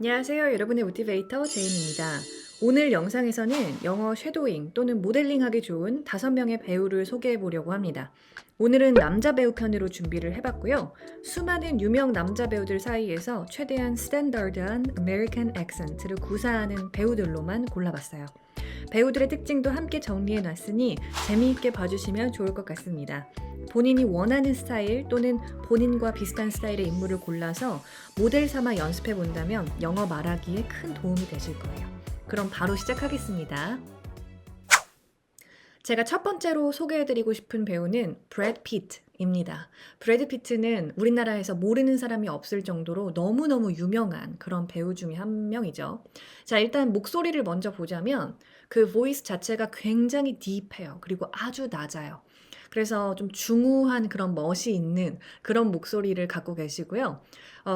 안녕하세요. 여러분의 모티베이터 제인입니다. 오늘 영상에서는 영어 쉐도잉 또는 모델링하기 좋은 5명의 배우를 소개해 보려고 합니다. 오늘은 남자 배우 편으로 준비를 해봤고요. 수많은 유명 남자 배우들 사이에서 최대한 스탠더드한 아메리칸 액센트를 구사하는 배우들로만 골라봤어요. 배우들의 특징도 함께 정리해 놨으니 재미있게 봐주시면 좋을 것 같습니다. 본인이 원하는 스타일 또는 본인과 비슷한 스타일의 인물을 골라서 모델 삼아 연습해 본다면 영어 말하기에 큰 도움이 되실 거예요. 그럼 바로 시작하겠습니다. 제가 첫 번째로 소개해드리고 싶은 배우는 브래드 피트입니다. 브래드 피트는 우리나라에서 모르는 사람이 없을 정도로 너무너무 유명한 그런 배우 중에 한 명이죠. 자, 일단 목소리를 먼저 보자면 그 보이스 자체가 굉장히 딥해요. 그리고 아주 낮아요. 그래서 좀 중후한 그런 멋이 있는 그런 목소리를 갖고 계시고요.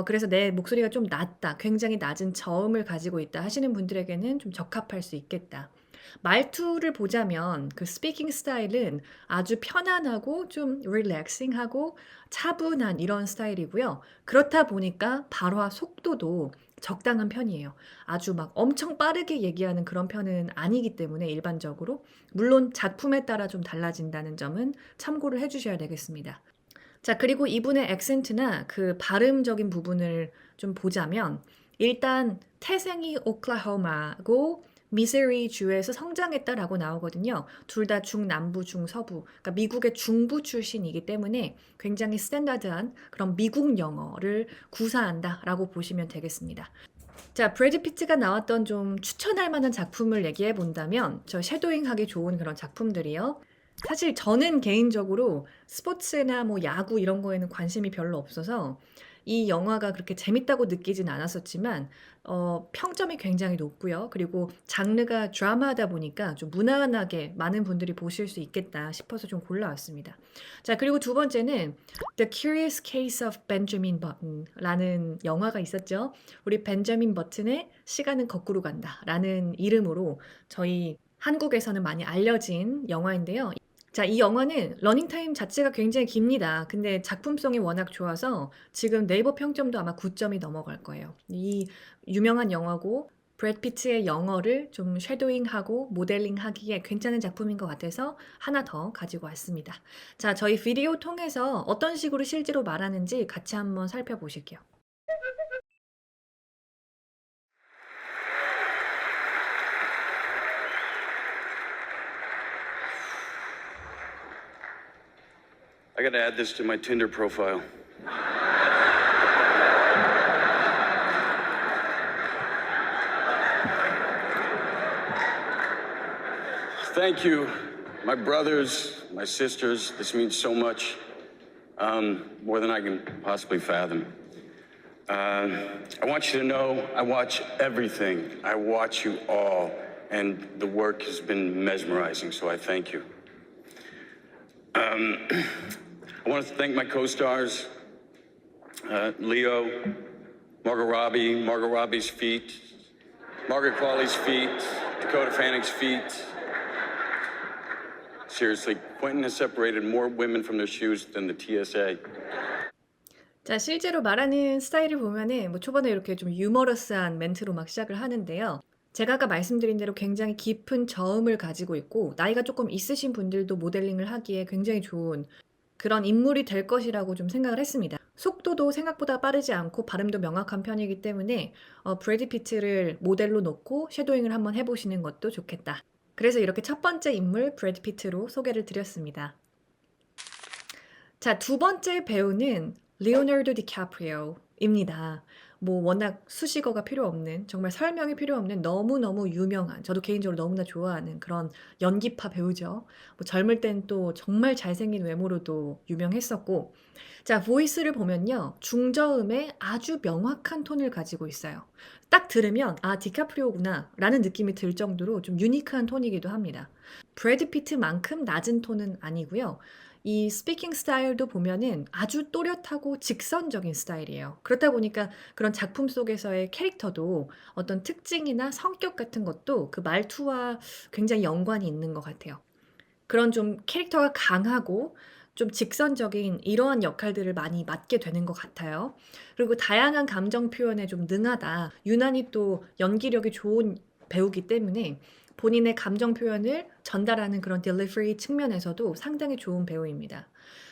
그래서 내 목소리가 좀 낮다, 굉장히 낮은 저음을 가지고 있다 하시는 분들에게는 좀 적합할 수 있겠다. 말투를 보자면 그 스피킹 스타일은 아주 편안하고 좀 릴렉싱하고 차분한 이런 스타일이고요. 그렇다 보니까 발화 속도도 적당한 편이에요. 아주 막 엄청 빠르게 얘기하는 그런 편은 아니기 때문에 일반적으로 물론 작품에 따라 좀 달라진다는 점은 참고를 해 주셔야 되겠습니다. 자, 그리고 이분의 액센트나 그 발음적인 부분을 좀 보자면 일단 태생이 오클라호마고 미세리 주에서 성장했다라고 나오거든요. 둘 다 중남부, 중서부, 그러니까 미국의 중부 출신이기 때문에 굉장히 스탠다드한 그런 미국 영어를 구사한다라고 보시면 되겠습니다. 자, 브래드 피트가 나왔던 좀 추천할 만한 작품을 얘기해 본다면 저 섀도잉 하기 좋은 그런 작품들이요. 사실 저는 개인적으로 스포츠나 뭐 야구 이런 거에는 관심이 별로 없어서 이 영화가 그렇게 재밌다고 느끼진 않았었지만 평점이 굉장히 높고요. 그리고 장르가 드라마다 보니까 좀 무난하게 많은 분들이 보실 수 있겠다 싶어서 좀 골라왔습니다. 자, 그리고 두 번째는 The Curious Case of Benjamin Button라는 영화가 있었죠. 우리 벤자민 버튼의 시간은 거꾸로 간다라는 이름으로 저희 한국에서는 많이 알려진 영화인데요. 자, 이 영화는 러닝타임 자체가 굉장히 깁니다. 근데 작품성이 워낙 좋아서 지금 네이버 평점도 아마 9점이 넘어갈 거예요. 이 유명한 영화고 브래드 피트의 영어를 좀 쉐도잉하고 모델링하기에 괜찮은 작품인 것 같아서 하나 더 가지고 왔습니다. 자, 저희 비디오 통해서 어떤 식으로 실제로 말하는지 같이 한번 살펴보실게요. I gotta add this to my Tinder profile. Thank you, my brothers, my sisters. This means so much, more than I can possibly fathom. I want you to know I watch everything. I watch you all, and the work has been mesmerizing, so I thank you. I want to thank my co-stars, Leo, Margot Robbie's feet, Margaret Qualley's feet, Dakota Fanning's feet. Seriously, Quentin has separated more women from their shoes than the TSA. 자, 실제로 말하는 스타일을 보면은 뭐 초반에 이렇게 좀 유머러스한 멘트로 막 시작을 하는데요. 제가 아까 말씀드린 대로 굉장히 깊은 저음을 가지고 있고 나이가 조금 있으신 분들도 모델링을 하기에 굉장히 좋은 그런 인물이 될 것이라고 좀 생각을 했습니다. 속도도 생각보다 빠르지 않고 발음도 명확한 편이기 때문에 브래드 피트를 모델로 놓고 섀도잉을 한번 해보시는 것도 좋겠다. 그래서 이렇게 첫 번째 인물 브래드 피트로 소개를 드렸습니다. 자, 두 번째 배우는 리오나르도 디카프리오입니다. 뭐 워낙 수식어가 필요 없는 정말 설명이 필요 없는 너무너무 유명한 저도 개인적으로 너무나 좋아하는 그런 연기파 배우죠. 뭐 젊을 땐 또 정말 잘생긴 외모로도 유명했었고 자, 보이스를 보면요. 중저음에 아주 명확한 톤을 가지고 있어요. 딱 들으면 아, 디카프리오구나 라는 느낌이 들 정도로 좀 유니크한 톤이기도 합니다. 브래드 피트만큼 낮은 톤은 아니고요. 이 스피킹 스타일도 보면은 아주 또렷하고 직선적인 스타일이에요. 그렇다 보니까 그런 작품 속에서의 캐릭터도 어떤 특징이나 성격 같은 것도 그 말투와 굉장히 연관이 있는 것 같아요. 그런 좀 캐릭터가 강하고 좀 직선적인 이러한 역할들을 많이 맡게 되는 것 같아요. 그리고 다양한 감정 표현에 좀 능하다. 유난히 또 연기력이 좋은 배우기 때문에 본인의 감정 표현을 전달하는 그런 딜리버리 측면에서도 상당히 좋은 배우입니다.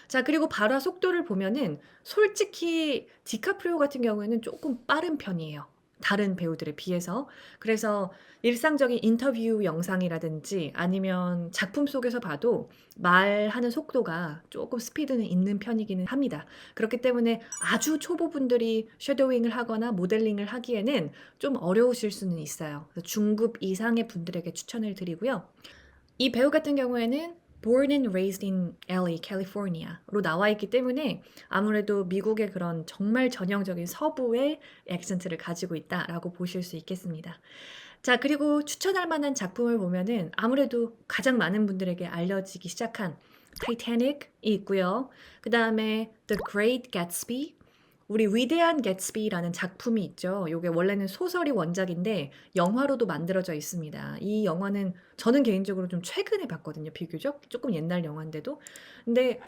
자, 그리고 발화 속도를 보면은 솔직히 디카프리오 같은 경우에는 조금 빠른 편이에요. 다른 배우들에 비해서. 그래서 일상적인 인터뷰 영상이라든지 아니면 작품 속에서 봐도 말하는 속도가 조금 스피드는 있는 편이기는 합니다. 그렇기 때문에 아주 초보분들이 섀도잉을 하거나 모델링을 하기에는 좀 어려우실 수는 있어요. 그래서 중급 이상의 분들에게 추천을 드리고요. 이 배우 같은 경우에는 Born and Raised in LA, 캘리포니아로 나와 있기 때문에 아무래도 미국의 그런 정말 전형적인 서부의 액센트를 가지고 있다라고 보실 수 있겠습니다. 자, 그리고 추천할 만한 작품을 보면은 아무래도 가장 많은 분들에게 알려지기 시작한 타이타닉이 있고요. 그 다음에 The Great Gatsby, 우리 위대한 개츠비라는 작품이 있죠. 요게 원래는 소설이 원작인데 영화로도 만들어져 있습니다. 이 영화는 저는 개인적으로 좀 최근에 봤거든요, 비교적. 조금 옛날 영화인데도. 근데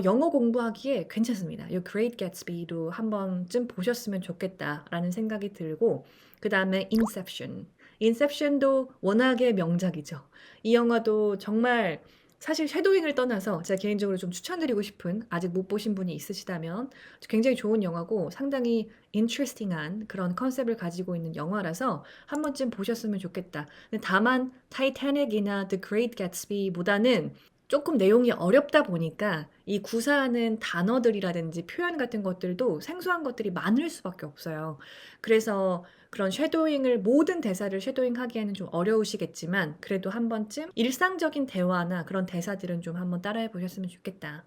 영어 공부하기에 괜찮습니다. 요 Great Gatsby도 한 번쯤 보셨으면 좋겠다라는 생각이 들고, 그다음에 Inception. 인셉션도 워낙에 명작이죠. 이 영화도 정말 사실 섀도잉을 떠나서 제가 개인적으로 좀 추천드리고 싶은, 아직 못 보신 분이 있으시다면 굉장히 좋은 영화고 상당히 인트레스팅한 그런 컨셉을 가지고 있는 영화라서 한 번쯤 보셨으면 좋겠다. 근데 다만 타이타닉이나 The Great Gatsby보다는 조금 내용이 어렵다 보니까 이 구사하는 단어들이라든지 표현 같은 것들도 생소한 것들이 많을 수밖에 없어요. 그래서 그런 쉐도잉을, 모든 대사를 쉐도잉 하기에는 좀 어려우시겠지만 그래도 한 번쯤 일상적인 대화나 그런 대사들은 좀 한번 따라해 보셨으면 좋겠다.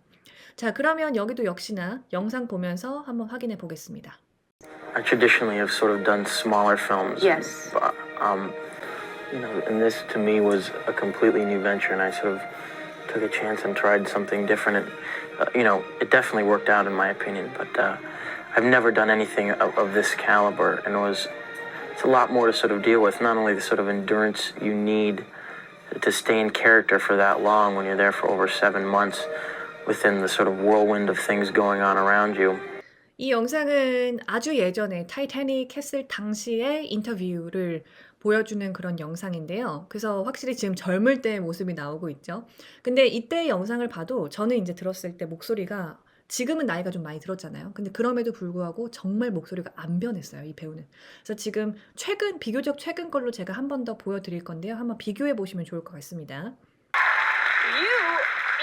자, 그러면 여기도 역시나 영상 보면서 한번 확인해 보겠습니다. I traditionally have sort of done smaller films. Yes. But, and this to me was a completely new venture, and I sort of took a chance and tried something different. And, it definitely worked out in my opinion, but I've never done anything of this caliber, and it's a lot more to sort of deal with. Not only the sort of endurance you need to stay in character for that long when you're there for over 7 months within the sort of whirlwind of things going on around you. 이 영상은 아주 예전에 타이타닉 했을 당시의 인터뷰를 보여주는 그런 영상인데요. 그래서 확실히 지금 젊을 때의 모습이 나오고 있죠. 근데 이때 영상을 봐도 저는 이제 들었을 때 목소리가, 지금은 나이가 좀 많이 들었잖아요. 근데 그럼에도 불구하고 정말 목소리가 안 변했어요, 이 배우는. 그래서 지금 비교적 최근 걸로 제가 한 번 더 보여드릴 건데요. 한번 비교해 보시면 좋을 것 같습니다.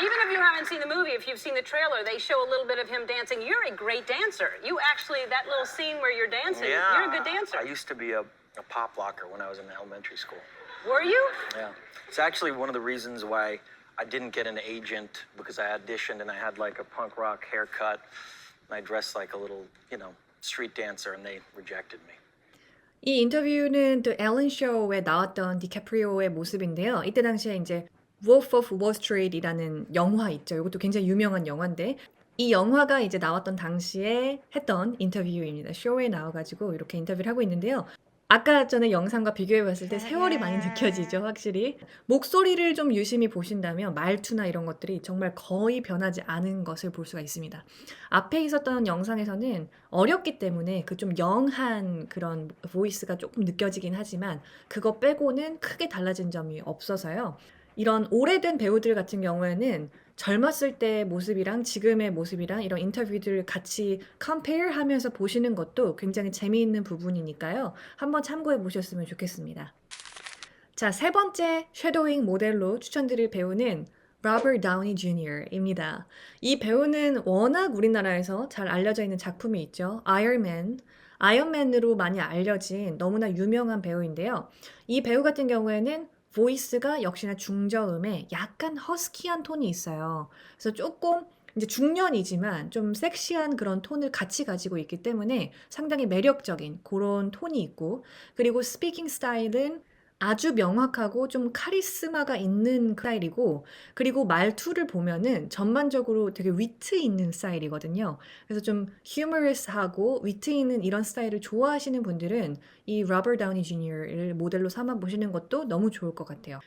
Even if you haven't seen the movie, if you've seen the trailer, they show a little bit of him dancing. You're a great dancer. That little scene where you're dancing, you're a good dancer. I used to be a pop locker when I was in elementary school. Were you? Yeah. It's actually one of the reasons why I didn't get an agent, because I auditioned and I had like a punk rock haircut and I dressed like a little, street dancer, and they rejected me. 이 인터뷰는 또 앨런 쇼에 나왔던 디카프리오의 모습인데요. 이때 당시에 이제 Wolf of Wall Street이라는 영화 있죠. 이것도 굉장히 유명한 영화인데 이 영화가 이제 나왔던 당시에 했던 인터뷰입니다. 쇼에 나와가지고 이렇게 인터뷰를 하고 있는데요. 아까 전에 영상과 비교해 봤을 때 세월이 많이 느껴지죠, 확실히. 목소리를 좀 유심히 보신다면 말투나 이런 것들이 정말 거의 변하지 않은 것을 볼 수가 있습니다. 앞에 있었던 영상에서는 어렸기 때문에 그 좀 영한 그런 보이스가 조금 느껴지긴 하지만 그거 빼고는 크게 달라진 점이 없어서요. 이런 오래된 배우들 같은 경우에는 젊었을 때의 모습이랑 지금의 모습이랑 이런 인터뷰들을 같이 compare 하면서 보시는 것도 굉장히 재미있는 부분이니까요. 한번 참고해 보셨으면 좋겠습니다. 자, 세 번째 섀도잉 모델로 추천드릴 배우는 로버트 다우니 주니어입니다. 이 배우는 워낙 우리나라에서 잘 알려져 있는 작품이 있죠. 아이언맨으로 많이 알려진 너무나 유명한 배우인데요. 이 배우 같은 경우에는 보이스가 역시나 중저음에 약간 허스키한 톤이 있어요. 그래서 조금 이제 중년이지만 좀 섹시한 그런 톤을 같이 가지고 있기 때문에 상당히 매력적인 그런 톤이 있고, 그리고 스피킹 스타일은 아주 명확하고 좀 카리스마가 있는 스타일이고, 그리고 말투를 보면은 전반적으로 되게 위트 있는 스타일이거든요. 그래서 좀 휴머러스하고 위트 있는 이런 스타일을 좋아하시는 분들은 이 로버트 다우니 주니어를 모델로 삼아 보시는 것도 너무 좋을 것 같아요.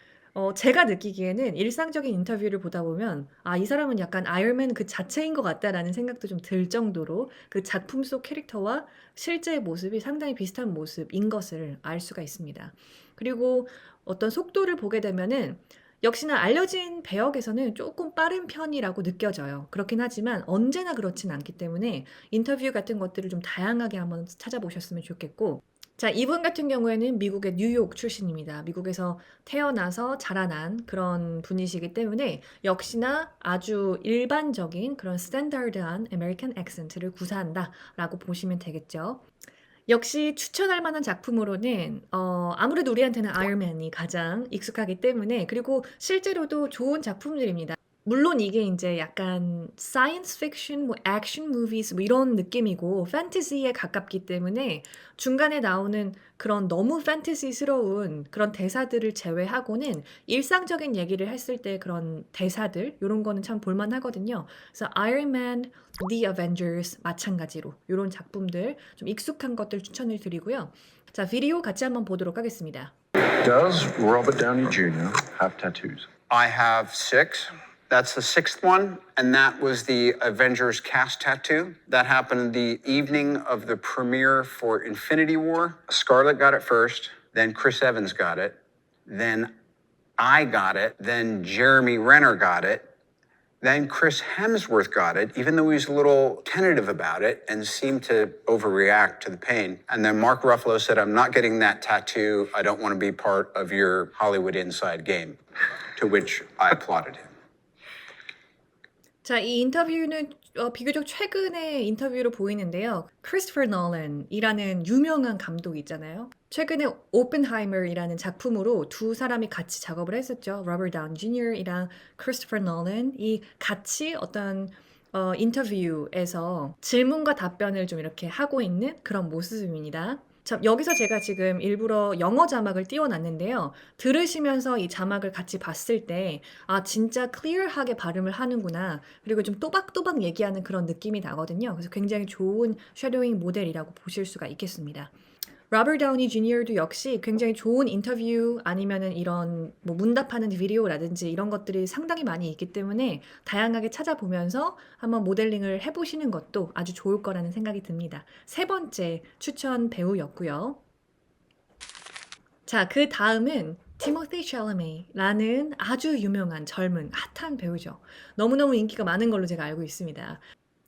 제가 느끼기에는 일상적인 인터뷰를 보다 보면 이 사람은 약간 아이언맨 그 자체인 것 같다라는 생각도 좀 들 정도로 그 작품 속 캐릭터와 실제의 모습이 상당히 비슷한 모습인 것을 알 수가 있습니다. 그리고 어떤 속도를 보게 되면은 역시나 알려진 배역에서는 조금 빠른 편이라고 느껴져요. 그렇긴 하지만 언제나 그렇진 않기 때문에 인터뷰 같은 것들을 좀 다양하게 한번 찾아보셨으면 좋겠고, 자, 이분 같은 경우에는 미국의 뉴욕 출신입니다. 미국에서 태어나서 자라난 그런 분이시기 때문에 역시나 아주 일반적인 그런 스탠다드한 아메리칸 액센트를 구사한다라고 보시면 되겠죠. 역시 추천할 만한 작품으로는 아무래도 우리한테는 아이언맨이 가장 익숙하기 때문에, 그리고 실제로도 좋은 작품들입니다. 물론 이게 이제 약간 사이언스 픽션, 뭐 액션 무비스 뭐 이런 느낌이고 판타지에 가깝기 때문에 중간에 나오는 그런 너무 판타지스러운 그런 대사들을 제외하고는 일상적인 얘기를 했을 때 그런 대사들 이런 거는 참 볼만하거든요. 그래서 아이언맨, The Avengers 마찬가지로 이런 작품들 좀 익숙한 것들 추천을 드리고요. 자, 비디오 같이 한번 보도록 하겠습니다. Does Robert Downey Jr. have tattoos? I have 6. That's the 6th one, and that was the Avengers cast tattoo. That happened the evening of the premiere for Infinity War. Scarlett got it first, then Chris Evans got it, then I got it, then Jeremy Renner got it, then Chris Hemsworth got it, even though he was a little tentative about it and seemed to overreact to the pain. And then Mark Ruffalo said, I'm not getting that tattoo. I don't want to be part of your Hollywood inside game. To which I applauded him. 자, 이 인터뷰는 비교적 최근의 인터뷰로 보이는데요. 크리스토퍼 놀란이라는 유명한 감독 있잖아요. 최근에 오펜하이머이라는 작품으로 두 사람이 같이 작업을 했었죠. 로버트 다운 주니어이랑 크리스토퍼 놀란이 같이 어떤 인터뷰에서 질문과 답변을 좀 이렇게 하고 있는 그런 모습입니다. 자, 여기서 제가 지금 일부러 영어 자막을 띄워놨는데요. 들으시면서 이 자막을 같이 봤을 때 진짜 클리어하게 발음을 하는구나. 그리고 좀 또박또박 얘기하는 그런 느낌이 나거든요. 그래서 굉장히 좋은 쉐도잉 모델이라고 보실 수가 있겠습니다. 로버트 다우니 주니어도 역시 굉장히 좋은 인터뷰 아니면은 이런 뭐 문답하는 비디오라든지 이런 것들이 상당히 많이 있기 때문에 다양하게 찾아보면서 한번 모델링을 해보시는 것도 아주 좋을 거라는 생각이 듭니다. 세 번째 추천 배우였고요. 자, 그 다음은 티모시 샬라메라는 아주 유명한 젊은 핫한 배우죠. 너무너무 인기가 많은 걸로 제가 알고 있습니다.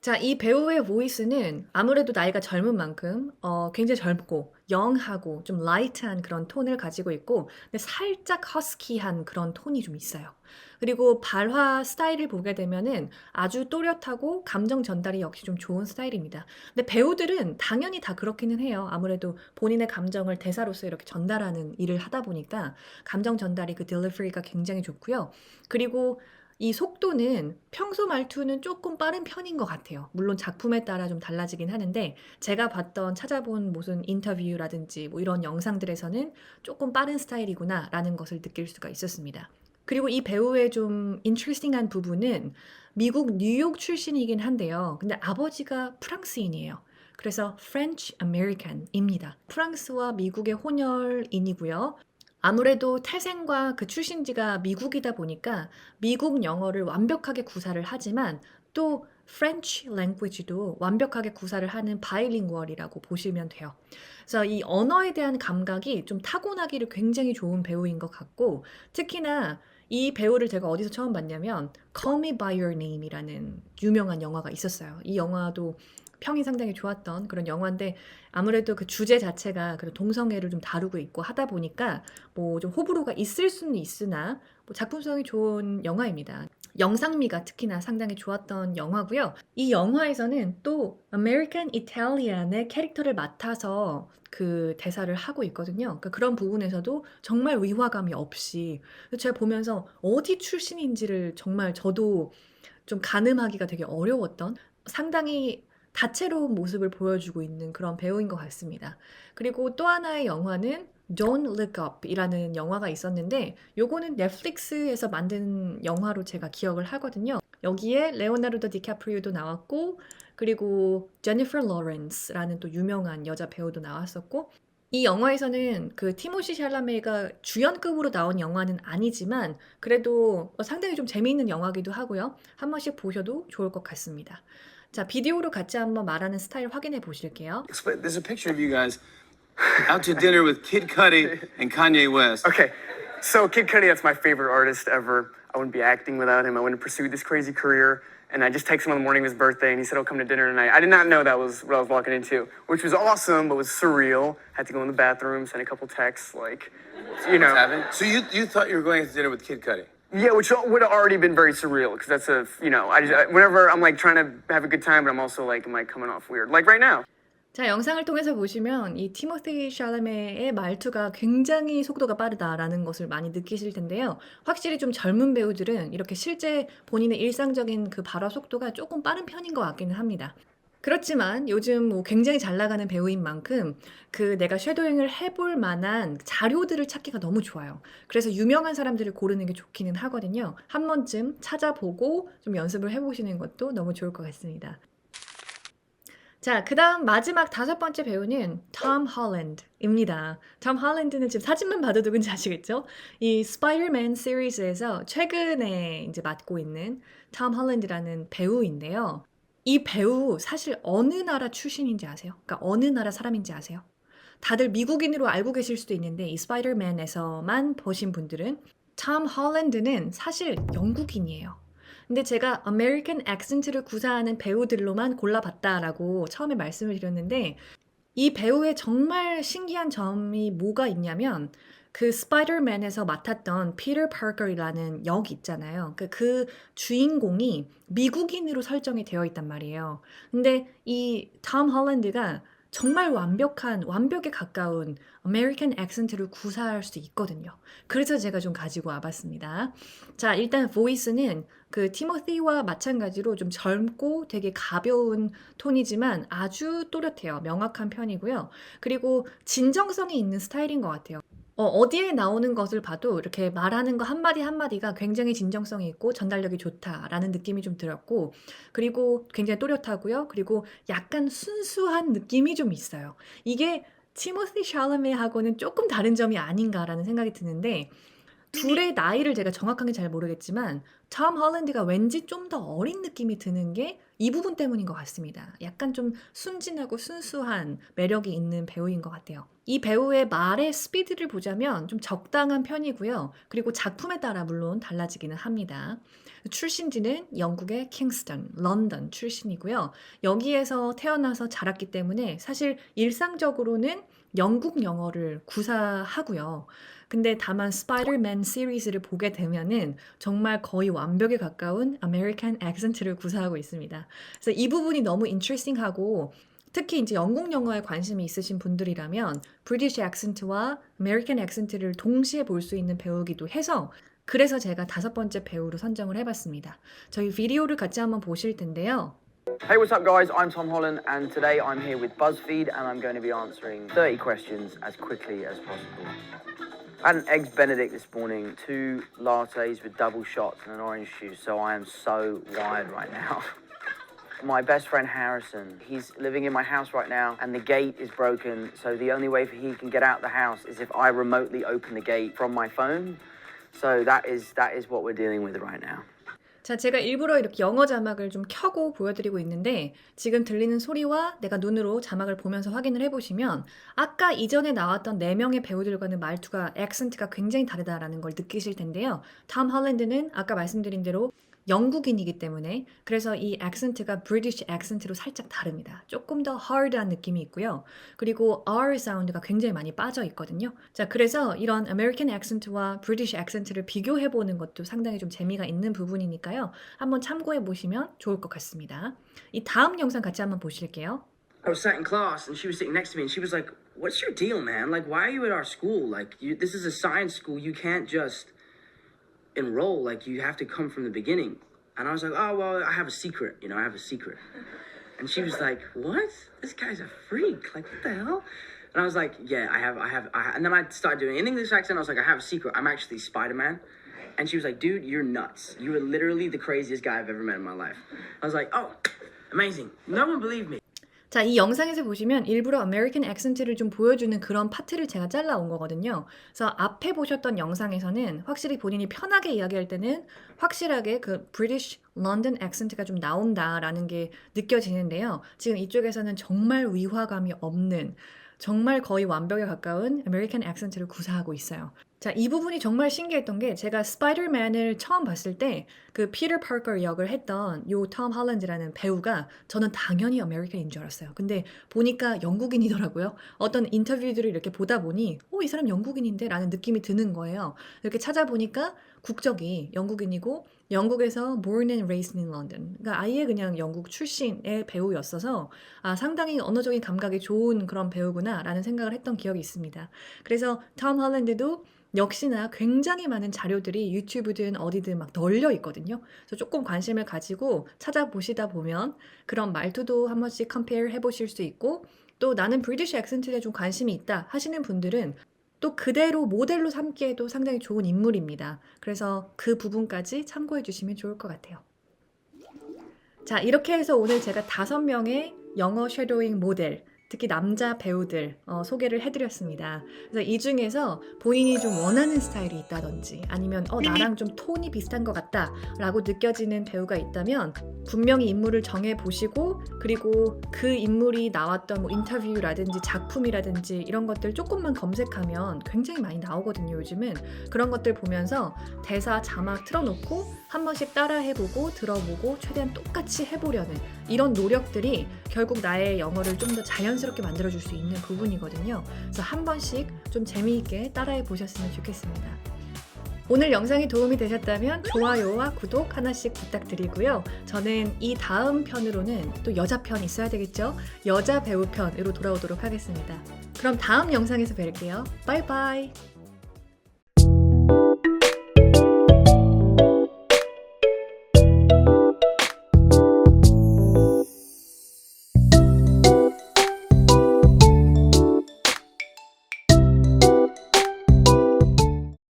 자, 이 배우의 보이스는 아무래도 나이가 젊은 만큼 굉장히 젊고 영하고 좀 라이트한 그런 톤을 가지고 있고, 근데 살짝 허스키한 그런 톤이 좀 있어요. 그리고 발화 스타일을 보게 되면은 아주 또렷하고 감정 전달이 역시 좀 좋은 스타일입니다. 근데 배우들은 당연히 다 그렇기는 해요. 아무래도 본인의 감정을 대사로서 이렇게 전달하는 일을 하다 보니까 감정 전달이 그 딜리버리가 굉장히 좋고요. 그리고 이 속도는 평소 말투는 조금 빠른 편인 것 같아요. 물론 작품에 따라 좀 달라지긴 하는데 제가 찾아본 무슨 인터뷰라든지 뭐 이런 영상들에서는 조금 빠른 스타일이구나 라는 것을 느낄 수가 있었습니다. 그리고 이 배우의 좀 인트레스팅한 부분은 미국 뉴욕 출신이긴 한데요. 근데 아버지가 프랑스인이에요. 그래서 French American입니다. 프랑스와 미국의 혼혈인이고요. 아무래도 태생과 그 출신지가 미국이다 보니까 미국 영어를 완벽하게 구사를 하지만 또 French language도 완벽하게 구사를 하는 바이링구얼이라고 보시면 돼요. 그래서 이 언어에 대한 감각이 좀 타고나기를 굉장히 좋은 배우인 것 같고, 특히나 이 배우를 제가 어디서 처음 봤냐면 Call Me By Your Name이라는 유명한 영화가 있었어요. 이 영화도 평이 상당히 좋았던 그런 영화인데 아무래도 그 주제 자체가 그런 동성애를 좀 다루고 있고 하다 보니까 뭐 좀 호불호가 있을 수는 있으나 뭐 작품성이 좋은 영화입니다. 영상미가 특히나 상당히 좋았던 영화고요. 이 영화에서는 또 아메리칸 이탈리안의 캐릭터를 맡아서 그 대사를 하고 있거든요. 그러니까 그런 부분에서도 정말 위화감이 없이 제가 보면서 어디 출신인지를 정말 저도 좀 가늠하기가 되게 어려웠던, 상당히 다채로운 모습을 보여주고 있는 그런 배우인 것 같습니다. 그리고 또 하나의 영화는 Don't Look Up 이라는 영화가 있었는데 요거는 넷플릭스에서 만든 영화로 제가 기억을 하거든요. 여기에 레오나르도 디카프리오도 나왔고, 그리고 제니퍼 로렌스라는 또 유명한 여자 배우도 나왔었고, 이 영화에서는 그 티모시 샬라메가 주연급으로 나온 영화는 아니지만 그래도 상당히 좀 재미있는 영화기도 하고요. 한 번씩 보셔도 좋을 것 같습니다. 자, 비디오로 같이 한번 말하는 스타일 확인해 보실게요. There's a picture of you guys out to dinner with Kid Cudi and Kanye West. Okay, so Kid Cudi, that's my favorite artist ever. I wouldn't be acting without him. I wouldn't pursue this crazy career. And I just texted him on the morning of his birthday, and he said, "I'll come to dinner tonight." I did not know that was what I was walking into, which was awesome, but was surreal. Had to go in the bathroom, send a couple texts, like, you know. So you thought you were going to dinner with Kid Cudi? Yeah, which would have already been very surreal, because that's whenever I'm like trying to have a good time, but I'm also like, am I coming off weird? Like right now. 자, 영상을 통해서 보시면 이 티모시 샬라메의 말투가 굉장히 속도가 빠르다라는 것을 많이 느끼실 텐데요. 확실히 좀 젊은 배우들은 이렇게 실제 본인의 일상적인 그 발화 속도가 조금 빠른 편인 것 같기는 합니다. 그렇지만 요즘 뭐 굉장히 잘 나가는 배우인 만큼 그 내가 쉐도잉을 해볼 만한 자료들을 찾기가 너무 좋아요. 그래서 유명한 사람들을 고르는 게 좋기는 하거든요. 한 번쯤 찾아보고 좀 연습을 해보시는 것도 너무 좋을 것 같습니다. 자, 그 다음 마지막 5번째 배우는 톰 홀랜드입니다. 톰 홀랜드는 지금 사진만 봐도 누군지 아시겠죠? 이 스파이더맨 시리즈에서 최근에 이제 맡고 있는 톰 홀랜드라는 배우인데요. 이 배우 사실 어느 나라 출신인지 아세요? 그러니까 어느 나라 사람인지 아세요? 다들 미국인으로 알고 계실 수도 있는데 이 스파이더맨에서만 보신 분들은 톰 홀랜드는 사실 영국인이에요. 근데 제가 아메리칸 액센트를 구사하는 배우들로만 골라봤다라고 처음에 말씀을 드렸는데 이 배우의 정말 신기한 점이 뭐가 있냐면 그 스파이더맨에서 맡았던 피터 파커라는 역 있잖아요. 그 주인공이 미국인으로 설정이 되어 있단 말이에요. 근데 이 톰 홀랜드가 정말 완벽에 가까운 아메리칸 액센트를 구사할 수 있거든요. 그래서 제가 좀 가지고 와봤습니다. 자, 일단 보이스는 그 티모시와 마찬가지로 좀 젊고 되게 가벼운 톤이지만 아주 또렷해요. 명확한 편이고요. 그리고 진정성이 있는 스타일인 것 같아요. 어디에 나오는 것을 봐도 이렇게 말하는 거 한마디 한마디가 굉장히 진정성이 있고 전달력이 좋다라는 느낌이 좀 들었고 그리고 굉장히 또렷하고요. 그리고 약간 순수한 느낌이 좀 있어요. 이게 티모시 샬라메하고는 조금 다른 점이 아닌가라는 생각이 드는데 둘의 나이를 제가 정확하게 잘 모르겠지만 톰 홀랜드가 왠지 좀 더 어린 느낌이 드는 게 이 부분 때문인 것 같습니다. 약간 좀 순진하고 순수한 매력이 있는 배우인 것 같아요. 이 배우의 말의 스피드를 보자면 좀 적당한 편이고요. 그리고 작품에 따라 물론 달라지기는 합니다. 출신지는 영국의 킹스턴, 런던 출신이고요. 여기에서 태어나서 자랐기 때문에 사실 일상적으로는 영국 영어를 구사하고요. 근데 다만 스파이더맨 시리즈를 보게 되면은 정말 거의 완벽에 가까운 아메리칸 액센트를 구사하고 있습니다. 그래서 이 부분이 너무 인트레스팅하고 특히 이제 영국 영어에 관심이 있으신 분들이라면 브리티시 액센트와 아메리칸 액센트를 동시에 볼 수 있는 배우기도 해서 그래서 제가 5번째 배우로 선정을 해봤습니다. 저희 비디오를 같이 한번 보실 텐데요. Hey, what's up, guys? I'm Tom Holland, and today I'm here with BuzzFeed, and I'm going to be answering 30 questions as quickly as possible. I had an Eggs Benedict this morning, 2 lattes with double shots and an orange juice, so I am so wired right now. My best friend Harrison, he's living in my house right now, and the gate is broken, so the only way for he can get out the house is if I remotely open the gate from my phone. So that is what we're dealing with right now. 자, 제가 일부러 이렇게 영어 자막을 좀 켜고 보여드리고 있는데 지금 들리는 소리와 내가 눈으로 자막을 보면서 확인을 해보시면 아까 이전에 나왔던 4명의 배우들과는 말투가 액센트가 굉장히 다르다라는 걸 느끼실 텐데요. 톰 홀랜드는 아까 말씀드린 대로 영국인이기 때문에 그래서 이 액센트가 브리티시 액센트로 살짝 다릅니다. 조금 더 hard한 느낌이 있고요. 그리고 R 사운드가 굉장히 많이 빠져 있거든요. 자, 그래서 이런 아메리칸 액센트와 브리티시 액센트를 비교해보는 것도 상당히 좀 재미가 있는 부분이니까요. 한번 참고해 보시면 좋을 것 같습니다. 이 다음 영상 같이 한번 보실게요. I was sat in class and she was sitting next to me and she was like, "What's your deal, man? Like, why are you at our school? Like, this is a science school. You can't just enroll. Like, you have to come from the beginning." And I was like, "Oh, well, I have a secret. I have a secret." And she was like, "What? This guy's a freak. Like, what the hell?" And I was like, "Yeah, I have. And then I started doing an English accent. I was like, "I have a secret. I'm actually Spider-Man." And she was like, "Dude, you're nuts. You are literally the craziest guy I've ever met in my life." I was like, "Oh, amazing. No one believed me." 자, 이 영상에서 보시면 일부러 아메리칸 액센트를 좀 보여주는 그런 파트를 제가 잘라온 거거든요. 그래서 앞에 보셨던 영상에서는 확실히 본인이 편하게 이야기할 때는 확실하게 그 British London 액센트가 좀 나온다라는 게 느껴지는데요. 지금 이쪽에서는 정말 위화감이 없는 정말 거의 완벽에 가까운 아메리칸 액센트를 구사하고 있어요. 자, 이 부분이 정말 신기했던 게 제가 스파이더맨을 처음 봤을 때 그 피터 파커 역을 했던 요 톰 홀랜드라는 배우가 저는 당연히 아메리칸인 줄 알았어요. 근데 보니까 영국인이더라고요. 어떤 인터뷰들을 이렇게 보다 보니 이 사람 영국인인데 라는 느낌이 드는 거예요. 이렇게 찾아보니까 국적이 영국인이고 영국에서 born and raised in London. 그러니까 아예 그냥 영국 출신의 배우였어서 상당히 언어적인 감각이 좋은 그런 배우구나라는 생각을 했던 기억이 있습니다. 그래서 톰 홀랜드도 역시나 굉장히 많은 자료들이 유튜브든 어디든 막 널려 있거든요. 그래서 조금 관심을 가지고 찾아보시다 보면 그런 말투도 한 번씩 컴페어 해보실 수 있고 또 나는 브리티시 액센트에 좀 관심이 있다 하시는 분들은 또 그대로 모델로 삼기에도 상당히 좋은 인물입니다. 그래서 그 부분까지 참고해 주시면 좋을 것 같아요. 자, 이렇게 해서 오늘 제가 5명의 영어 쉐도잉 모델, 특히 남자 배우들 소개를 해드렸습니다. 그래서 이 중에서 본인이 좀 원하는 스타일이 있다든지 아니면 나랑 좀 톤이 비슷한 것 같다 라고 느껴지는 배우가 있다면 분명히 인물을 정해보시고 그리고 그 인물이 나왔던 뭐 인터뷰라든지 작품이라든지 이런 것들 조금만 검색하면 굉장히 많이 나오거든요. 요즘은 그런 것들 보면서 대사 자막 틀어놓고 한 번씩 따라해보고 들어보고 최대한 똑같이 해보려는 이런 노력들이 결국 나의 영어를 좀 더 자연스럽게 만들어줄 수 있는 부분이거든요. 그래서 한 번씩 좀 재미있게 따라해 보셨으면 좋겠습니다. 오늘 영상이 도움이 되셨다면 좋아요와 구독 하나씩 부탁드리고요. 저는 이 다음 편으로는 또 여자 편 있어야 되겠죠? 여자 배우 편으로 돌아오도록 하겠습니다. 그럼 다음 영상에서 뵐게요. 바이바이.